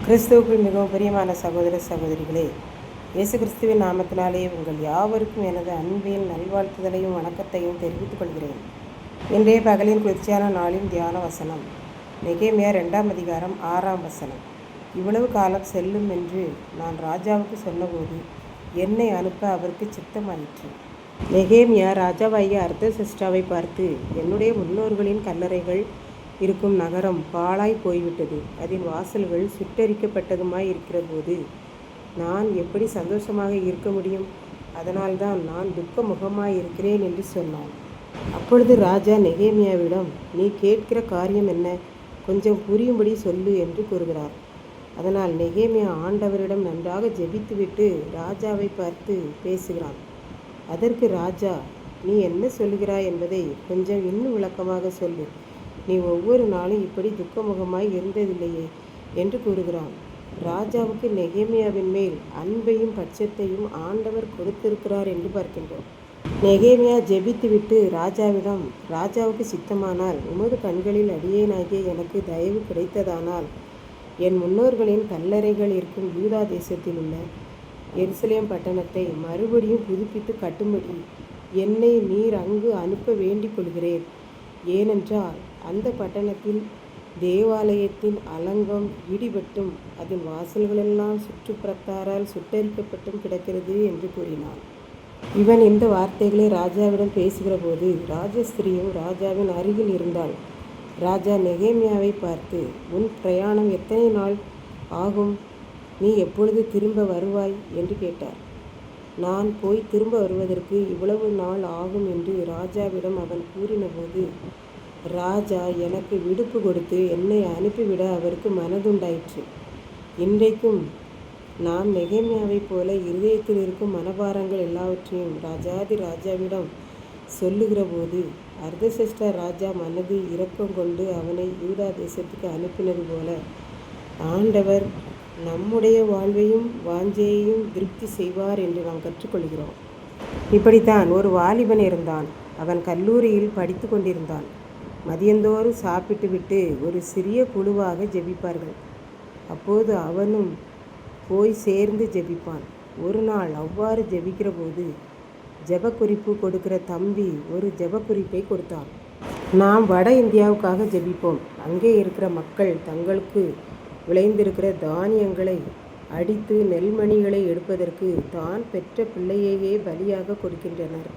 கிறிஸ்துவுக்குள் மிகவும் பிரியமான சகோதர சகோதரிகளே, இயேசு கிறிஸ்துவின் நாமத்தினாலே உங்கள் யாவருக்கும் எனது அன்பின் நல்வாழ்த்துதலையும் வணக்கத்தையும் தெரிவித்துக் கொள்கிறேன். இன்றைய பகலின் குளிர்ச்சியான நாளின் தியான வசனம் நெகேமியா 2ஆம் அதிகாரம் 6ஆம் வசனம். இவ்வளவு காலம் செல்லும் என்று நான் ராஜாவுக்கு சொன்னபோது என்னை அனுப்ப அவருக்கு சித்தமாயிற்று. நெகேமியா ராஜாவாகிய அர்தசஷ்டாவை பார்த்து, என்னுடைய முன்னோர்களின் கல்லறைகள் இருக்கும் நகரம் பாழாய் போய்விட்டது, அதன் வாசல்கள் சுட்டரிக்கப்பட்டதுமாய் இருக்கிற போது நான் எப்படி சந்தோஷமாக இருக்க முடியும்? அதனால்தான் நான் துக்க முகமாய் இருக்கிறேன் என்று சொன்னான். அப்பொழுது ராஜா நெகேமியாவிடம், நீ கேட்கிற காரியம் என்ன? கொஞ்சம் புரியும்படி சொல்லு என்று கூறுகிறார். அதனால் நெகேமியா ஆண்டவரிடம் நன்றாக ஜெபித்துவிட்டு ராஜாவை பார்த்து பேசுகிறான். அதற்கு ராஜா, நீ என்ன சொல்லுகிறாய் என்பதை கொஞ்சம் இன்னும் விளக்கமாக சொல்லு. நீ ஒவ்வொரு நாளும் இப்படி துக்கமுகமாய் இருந்ததில்லையே என்று கூறுகிறான். ராஜாவுக்கு நெகேமியாவின் மேல் அன்பையும் பட்சத்தையும் ஆண்டவர் கொடுத்திருக்கிறார் என்று பார்க்கின்றோம். நெகேமியா ஜெபித்துவிட்டு ராஜாவிடம், ராஜாவுக்கு சித்தமானால் உமது கண்களில் அடியேனாகிய எனக்கு தயவு கிடைத்ததானால் என் முன்னோர்களின் கல்லறைகள் இருக்கும் யூதா தேசத்தில் உள்ள எருசலேம் பட்டணத்தை மறுபடியும் புதுப்பித்து கட்டும்படி என்னை நீர் அங்கு அனுப்ப வேண்டிக் கொள்கிறேன். ஏனென்றால் அந்த பட்டணத்தில் தேவாலயத்தின் அலங்கம் இடிபட்டும் அதன் வாசல்களெல்லாம் சுற்றுப்புறத்தாரால் சுட்டரிக்கப்பட்டும் கிடக்கிறது என்று கூறினான். இவன் இந்த வார்த்தைகளை ராஜாவிடம் பேசுகிற போது ராஜஸ்திரியும் ராஜாவின் அருகில் இருந்தாள். ராஜா நெகேமியாவை பார்த்து, உன் பிரயாணம் எத்தனை நாள் ஆகும்? நீ எப்பொழுது திரும்ப வருவாய் என்று கேட்டார். நான் போய் திரும்ப வருவதற்கு இவ்வளவு நாள் ஆகும் என்று ராஜாவிடம் அவன் கூறினபோது ராஜா எனக்கு விடுப்பு கொடுத்து என்னை அனுப்பிவிட அவருக்கு மனதுண்டாயிற்று. இன்றைக்கும் நாம் நெகேமியாவைப் போல இருதயத்தில் இருக்கும் மனபாரங்கள் எல்லாவற்றையும் ராஜாதி ராஜாவிடம் சொல்லுகிற போது அர்தசஷ்டா ராஜா மனது இரக்கம் கொண்டு அவனை யூதா தேசத்துக்கு அனுப்பினது போல ஆண்டவர் நம்முடைய வாழ்வையும் வாஞ்சையையும் திருப்தி செய்வார் என்று நாம் கற்றுக்கொள்கிறோம். இப்படித்தான் ஒரு வாலிபன் இருந்தான். அவன் கல்லூரியில் படித்து கொண்டிருந்தான். மதியந்தோறும் சாப்பிட்டு விட்டு ஒரு சிறிய குழுவாக ஜெபிப்பார்கள். அப்போது அவனும் போய் சேர்ந்து ஜெபிப்பான். ஒரு நாள் அவ்வாறு ஜெபிக்கிற போது ஜெபக்குறிப்பு கொடுக்கிற தம்பி ஒரு ஜெபக்குறிப்பை கொடுத்தான். நாம் வட இந்தியாவுக்காக ஜெபிப்போம். அங்கே இருக்கிற மக்கள் தங்களுக்கு விளைந்திருக்கிற தானியங்களை அடித்து நெல்மணிகளை எடுப்பதற்கு தான் பெற்ற பிள்ளையையே பலியாக கொடுக்கின்றனர்.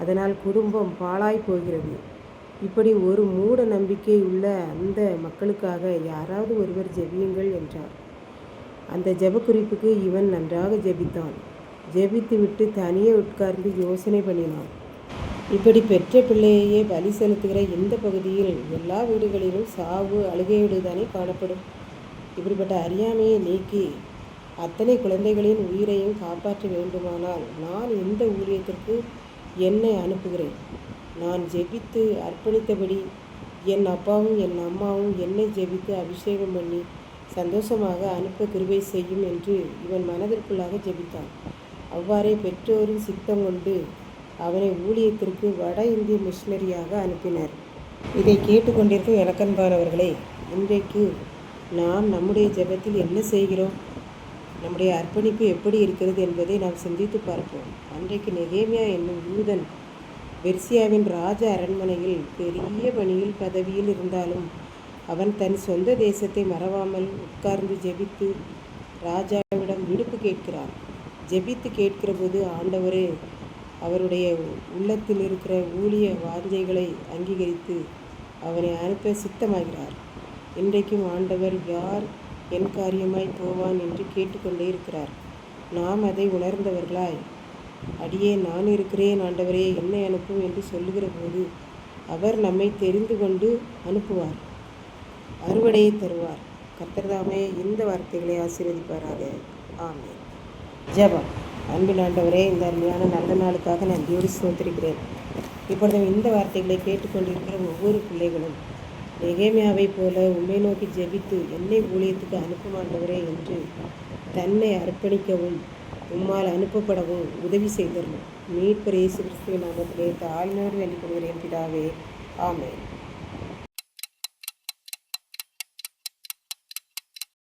அதனால் குடும்பம் பாழாய் போகிறது. இப்படி ஒரு மூட நம்பிக்கை உள்ள அந்த மக்களுக்காக யாராவது ஒருவர் ஜெபியுங்கள் என்றார். அந்த ஜெபக்குறிப்புக்கு இவன் நன்றாக ஜெபித்தான். ஜெபித்து விட்டு தனியே உட்கார்ந்து யோசனை பண்ணினான். இப்படி பெற்ற பிள்ளையையே பலி செலுத்துகிற இந்த பகுதியில் எல்லா வீடுகளிலும் சாவு அழுகையோடு தானே காணப்படும். இப்படிப்பட்ட அறியாமையை நீக்கி அத்தனை குழந்தைகளின் உயிரையும் காப்பாற்ற வேண்டுமானால் நான் இந்த ஊழியத்திற்கு என்னை அனுப்புகிறேன். நான் ஜெபித்து அர்ப்பணித்தபடி என் அப்பாவும் என் அம்மாவும் என்னை ஜெபித்து அபிஷேகம் பண்ணி சந்தோஷமாக அனுப்ப கிருபை செய்யும் என்று இவன் மனதிற்குள்ளாக ஜெபித்தான். அவ்வாறே பெற்றோரின் சித்தம் கொண்டு அவனை ஊழியத்திற்கு வட இந்திய மிஷினரியாக அனுப்பினர். இதை கேட்டுக்கொண்டிருக்கும் எனக்கன்பானவர்களே, இன்றைக்கு நாம் நம்முடைய ஜெபத்தில் என்ன செய்கிறோம்? நம்முடைய அர்ப்பணிப்பு எப்படி இருக்கிறது என்பதை நாம் சிந்தித்து பார்ப்போம். அன்றைக்கு நெகேமியா என்னும் யூதன் பெர்சியாவின் ராஜ அரண்மனையில் பெரிய பணியில் பதவியில் இருந்தாலும் அவன் தன் சொந்த தேசத்தை மறவாமல் உட்கார்ந்து ஜெபித்து ராஜாவிடம் விடுப்பு கேட்கிறான். ஜெபித்து கேட்கிற போது ஆண்டவரே அவருடைய உள்ளத்தில் இருக்கிற ஊழிய வாஞ்சைகளை அங்கீகரித்து அவனை அனுப்ப சித்தமாகிறார். இன்றைக்கும் ஆண்டவர் யார் என் காரியமாய் போவான் என்று கேட்டுக்கொண்டே இருக்கிறார். நாம் அதை உணர்ந்தவர்களாய், அடியே நான் இருக்கிறேன் ஆண்டவரே என்னை அனுப்பும் என்று சொல்லுகிற போது அவர் நம்மை தெரிந்து கொண்டு அனுப்புவார், அறுவடையை தருவார். கர்த்தர்தாமே இந்த வார்த்தைகளை ஆசீர்வதிப்பாராக. ஆமென். ஜெபம். அன்பின் ஆண்டவரே, இந்த அருமையான நல்ல நாளுக்காக நன்றியோடு ஸ்தோத்திரிக்கிறேன். இப்பொழுது இந்த வார்த்தைகளை கேட்டுக்கொண்டிருக்கிற ஒவ்வொரு பிள்ளைகளும் நெகேமியாவைப் போல உம்மை நோக்கி ஜெபித்து என்னை ஊழியத்துக்கு அனுப்பும் ஆண்டவரே என்று தன்னை அர்ப்பணிக்கவும் உம்மால் அனுப்பப்படவும் உதவி செய்தரணும். மீட்பர் இயேசு கிறிஸ்துவின் நாமத்திலே தாழ்மையோடு வேண்டிக் கொள்கிறேன் பிதாவே. ஆமென்.